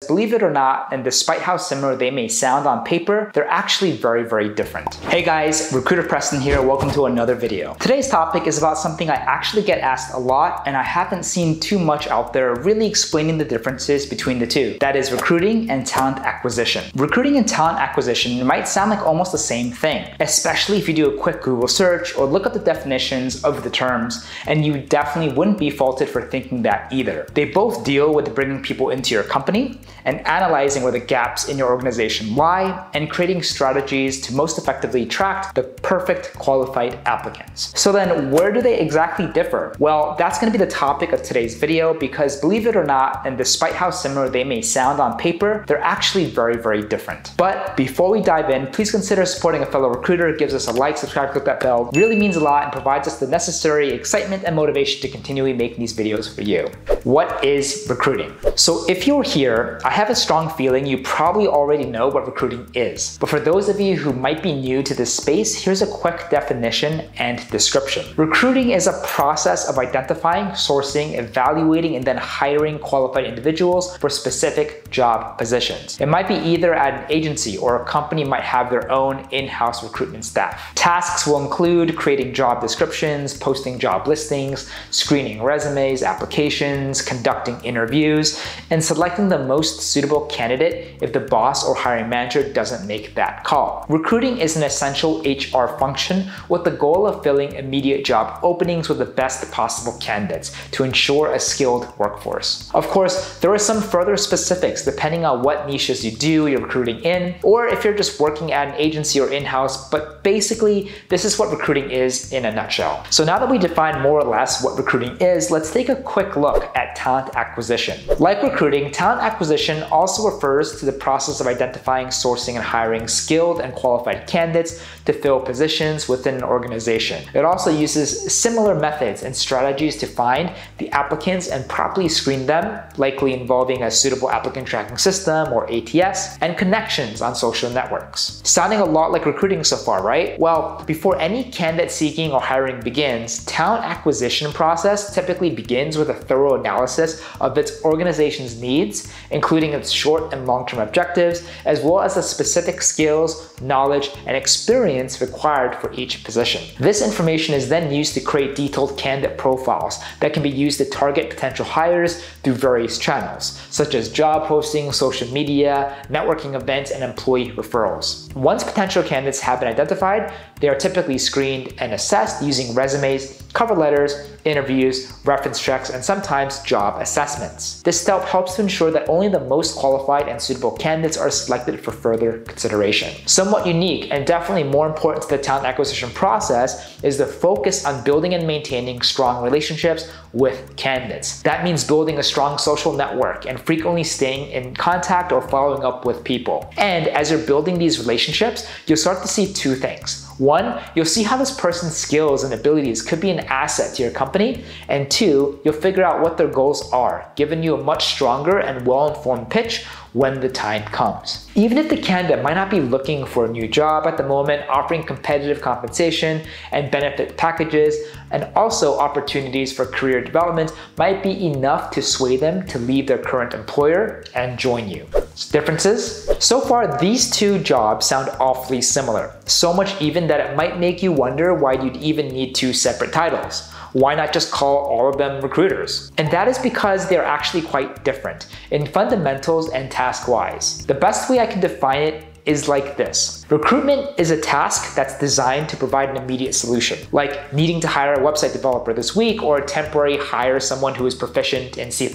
believe it or not, and despite how similar they may sound on paper, they're actually very, very different. Hey guys, Recruiter Preston here. Welcome to another video. Today's topic is about something I actually get asked a lot, and I haven't seen too much out there really explaining the differences between the two. That is recruiting and talent acquisition. Recruiting and talent acquisition might sound like almost the same thing, especially if you do a quick Google search or look up the definitions of the terms, and you definitely wouldn't be faulted for thinking that either. They both deal with bringing people into your company and analyzing where the gaps in your organization lie and creating strategies to most effectively attract the perfect qualified applicants. So then where do they exactly differ? Well, that's going to be the topic of today's video because believe it or not, and despite how similar they may sound on paper, they're actually very, very different. But before we dive in, please consider supporting a fellow recruiter. It gives us a like, subscribe, click that bell. It really means a lot and provides us the necessary excitement and motivation to continually make these videos for you. What is recruiting? So if you're here, I have a strong feeling you probably already know what recruiting is. But for those of you who might be new to this space, here's a quick definition and description. Recruiting is a process of identifying, sourcing, evaluating, and then hiring qualified individuals for specific job positions. It might be either at an agency or a company might have their own in-house recruitment staff. Tasks will include creating job descriptions, posting job listings, screening resumes, applications, conducting interviews, and selecting the most suitable candidate if the boss or hiring manager doesn't make that call. Recruiting is an essential HR function with the goal of filling immediate job openings with the best possible candidates to ensure a skilled workforce. Of course, there are some further specifics depending on what niches you're recruiting in, or if you're just working at an agency or in-house, but basically, this is what recruiting is in a nutshell. So now that we define more or less what recruiting is, let's take a quick look at talent acquisition. Like recruiting, talent acquisition also refers to the process of identifying, sourcing, and hiring skilled and qualified candidates to fill positions within an organization. It also uses similar methods and strategies to find the applicants and properly screen them, likely involving a suitable applicant tracking system or ATS, and connections on social networks. Sounding a lot like recruiting so far, right? Well, before any candidate seeking or hiring begins, talent acquisition process typically begins with a thorough analysis of its organization's needs, including its short and long-term objectives, as well as the specific skills, knowledge, and experience required for each position. This information is then used to create detailed candidate profiles that can be used to target potential hires through various channels, such as job postings, social media, networking events, and employee referrals. Once potential candidates have been identified, they are typically screened and assessed using resumes, cover letters, interviews, reference checks, and sometimes job assessments. This step helps to ensure that only the most qualified and suitable candidates are selected for further consideration. Somewhat unique and definitely more important to the talent acquisition process is the focus on building and maintaining strong relationships with candidates. That means building a strong social network and frequently staying in contact or following up with people. And as you're building these relationships, you'll start to see two things. One, you'll see how this person's skills and abilities could be an asset to your company, and two, you'll figure out what their goals are, giving you a much stronger and well-informed pitch when the time comes. Even if the candidate might not be looking for a new job at the moment, offering competitive compensation and benefit packages, and also opportunities for career development might be enough to sway them to leave their current employer and join you. Differences? So far, these two jobs sound awfully similar, so much even that it might make you wonder why you'd even need two separate titles. Why not just call all of them recruiters? And that is because they're actually quite different in fundamentals and task-wise. The best way I can define it is like this. Recruitment is a task that's designed to provide an immediate solution, like needing to hire a website developer this week or temporarily hire someone who is proficient in C++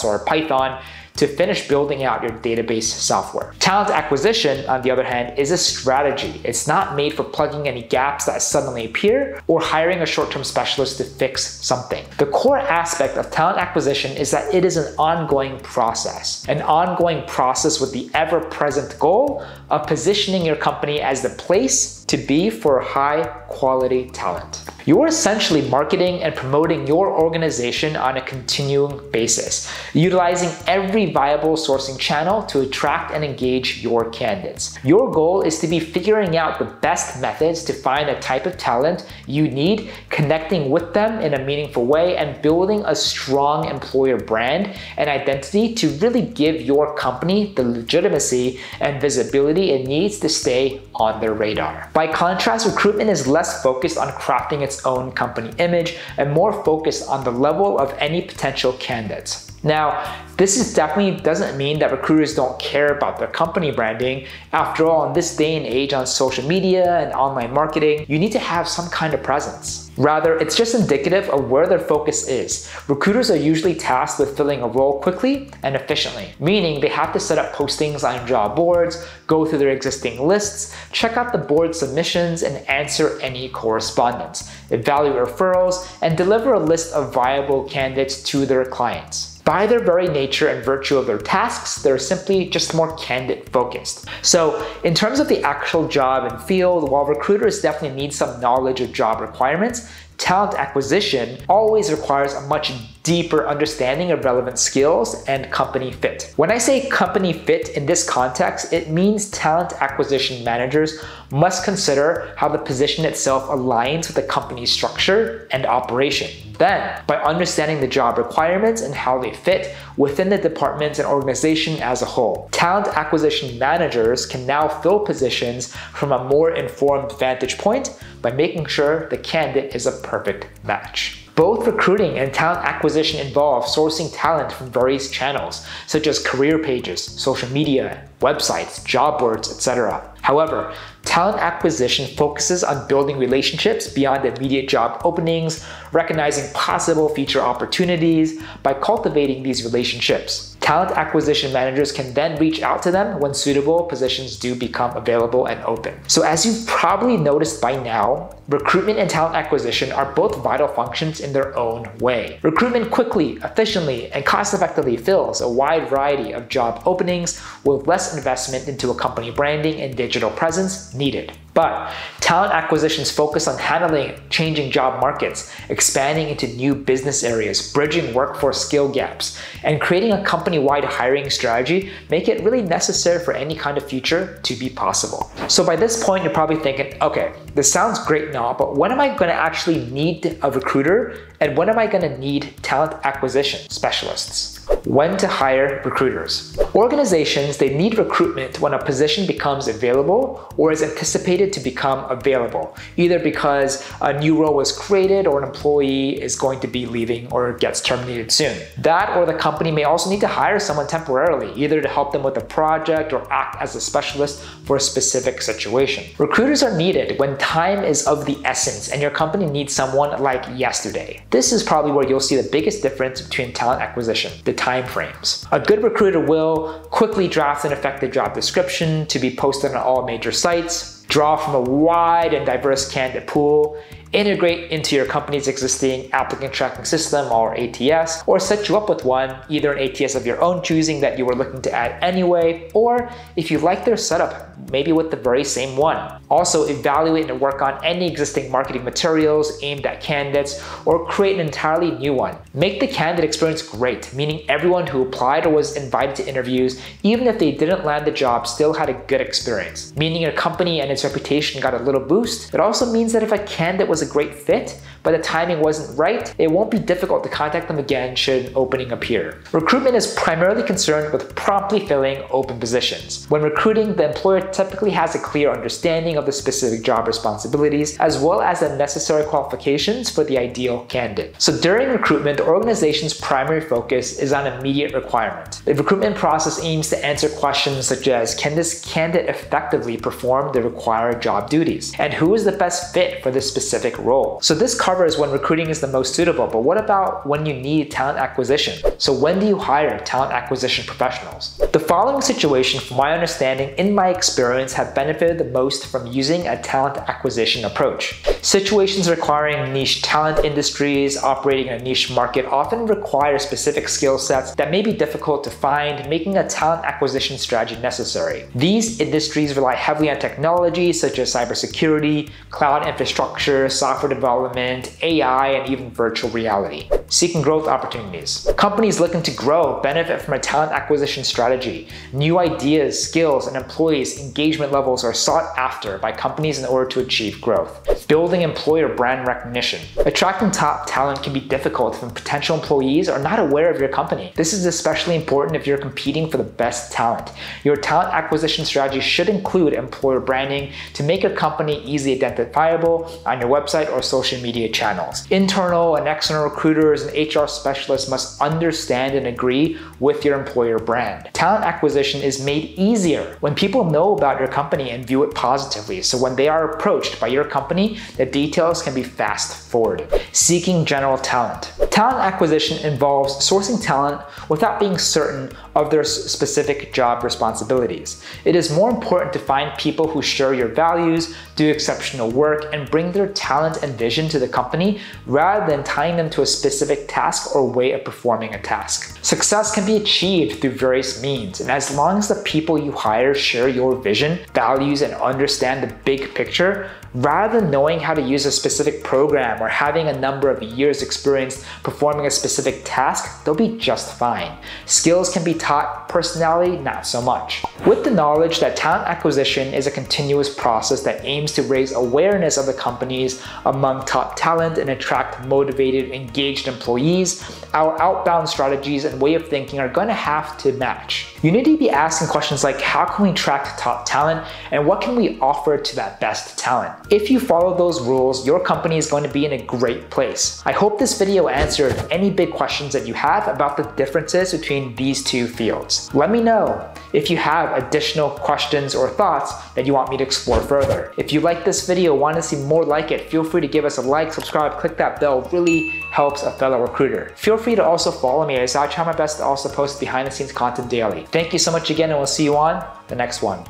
or Python to finish building out your database software. Talent acquisition, on the other hand, is a strategy. It's not made for plugging any gaps that suddenly appear or hiring a short-term specialist to fix something. The core aspect of talent acquisition is that it is an ongoing process with the ever-present goal of positioning your company as the place to be for high-quality talent. You're essentially marketing and promoting your organization on a continuing basis, utilizing every viable sourcing channel to attract and engage your candidates. Your goal is to be figuring out the best methods to find the type of talent you need, connecting with them in a meaningful way, and building a strong employer brand and identity to really give your company the legitimacy and visibility it needs to stay on their radar. By contrast, recruitment is less focused on crafting its own company image and more focused on the level of any potential candidates. Now, this definitely doesn't mean that recruiters don't care about their company branding. After all, in this day and age on social media and online marketing, you need to have some kind of presence. Rather, it's just indicative of where their focus is. Recruiters are usually tasked with filling a role quickly and efficiently, meaning they have to set up postings on job boards, go through their existing lists, check out the board submissions, and answer any correspondence, evaluate referrals, and deliver a list of viable candidates to their clients. By their very nature and virtue of their tasks, they're simply just more candidate focused. So in terms of the actual job and field, while recruiters definitely need some knowledge of job requirements, talent acquisition always requires a much deeper understanding of relevant skills and company fit. When I say company fit in this context, it means talent acquisition managers must consider how the position itself aligns with the company's structure and operation. Then, by understanding the job requirements and how they fit within the department and organization as a whole, talent acquisition managers can now fill positions from a more informed vantage point by making sure the candidate is a perfect match. Both recruiting and talent acquisition involve sourcing talent from various channels, such as career pages, social media, websites, job boards, etc. However, talent acquisition focuses on building relationships beyond immediate job openings, recognizing possible future opportunities. By cultivating these relationships, talent acquisition managers can then reach out to them when suitable positions do become available and open. So as you've probably noticed by now, recruitment and talent acquisition are both vital functions in their own way. Recruitment quickly, efficiently, and cost-effectively fills a wide variety of job openings with less investment into a company branding and digital presence needed. But talent acquisition's focus on handling changing job markets, expanding into new business areas, bridging workforce skill gaps, and creating a company-wide hiring strategy make it really necessary for any kind of future to be possible. So by this point, you're probably thinking, okay, this sounds great and all, but when am I going to actually need a recruiter? And when am I going to need talent acquisition specialists? When to hire recruiters. Organizations, they need recruitment when a position becomes available or is anticipated to become available, either because a new role was created or an employee is going to be leaving or gets terminated soon. That or the company may also need to hire someone temporarily, either to help them with a project or act as a specialist for a specific situation. Recruiters are needed when time is of the essence and your company needs someone like yesterday. This is probably where you'll see the biggest difference between talent acquisition, the time frames. A good recruiter will quickly draft an effective job description to be posted on all major sites, draw from a wide and diverse candidate pool, integrate into your company's existing applicant tracking system or ATS, or set you up with one, either an ATS of your own choosing that you were looking to add anyway, or if you like their setup, maybe with the very same one. Also, evaluate and work on any existing marketing materials aimed at candidates, or create an entirely new one. Make the candidate experience great, meaning everyone who applied or was invited to interviews, even if they didn't land the job, still had a good experience. Meaning your company and its reputation got a little boost. It also means that if a candidate was a great fit, but the timing wasn't right, it won't be difficult to contact them again should an opening appear. Recruitment is primarily concerned with promptly filling open positions. When recruiting, the employer typically has a clear understanding of the specific job responsibilities, as well as the necessary qualifications for the ideal candidate. So during recruitment, the organization's primary focus is on immediate requirement. The recruitment process aims to answer questions such as, can this candidate effectively perform the required job duties? And who is the best fit for this specific role? So this covers when recruiting is the most suitable, but what about when you need talent acquisition? So when do you hire talent acquisition professionals? The following situation, from my understanding, in my experience, have benefited the most from using a talent acquisition approach. Situations requiring niche talent industries operating in a niche market often require specific skill sets that may be difficult to find, making a talent acquisition strategy necessary. These industries rely heavily on technology such as cybersecurity, cloud infrastructure, software development, AI, and even virtual reality. Seeking growth opportunities. Companies looking to grow benefit from a talent acquisition strategy. New ideas, skills, and employees' engagement levels are sought after by companies in order to achieve growth. Building employer brand recognition. Attracting top talent can be difficult if potential employees are not aware of your company. This is especially important if you're competing for the best talent. Your talent acquisition strategy should include employer branding to make your company easily identifiable on your website or social media channels. Internal and external recruiters and HR specialists must understand and agree with your employer brand. Talent acquisition is made easier when people know about your company and view it positively, so when they are approached by your company, the details can be fast forwarded. Seeking general talent. Talent acquisition involves sourcing talent without being certain of their specific job responsibilities. It is more important to find people who share your values, do exceptional work, and bring their talent and vision to the company rather than tying them to a specific task or way of performing a task. Success can be achieved through various means, and as long as the people you hire share your vision, values, and understand the big picture, rather than knowing how to use a specific program or having a number of years experience performing a specific task, they'll be just fine. Skills can be taught, personality not so much. With the knowledge that talent acquisition is a continuous process that aims to raise awareness of the companies among top talent and attract motivated, engaged employees, our outbound strategies and way of thinking are going to have to match. You need to be asking questions like, how can we attract top talent and what can we offer to that best talent? If you follow those rules, your company is going to be in a great place. I hope this video answered any big questions that you have about the differences between these two fields. Let me know if you have additional questions or thoughts that you want me to explore further. If you like this video, want to see more like it, feel free to give us a like, subscribe, click that bell. It really helps a fellow recruiter. Feel free to also follow me as I try my best to also post behind the scenes content daily. Thank you so much again, and we'll see you on the next one.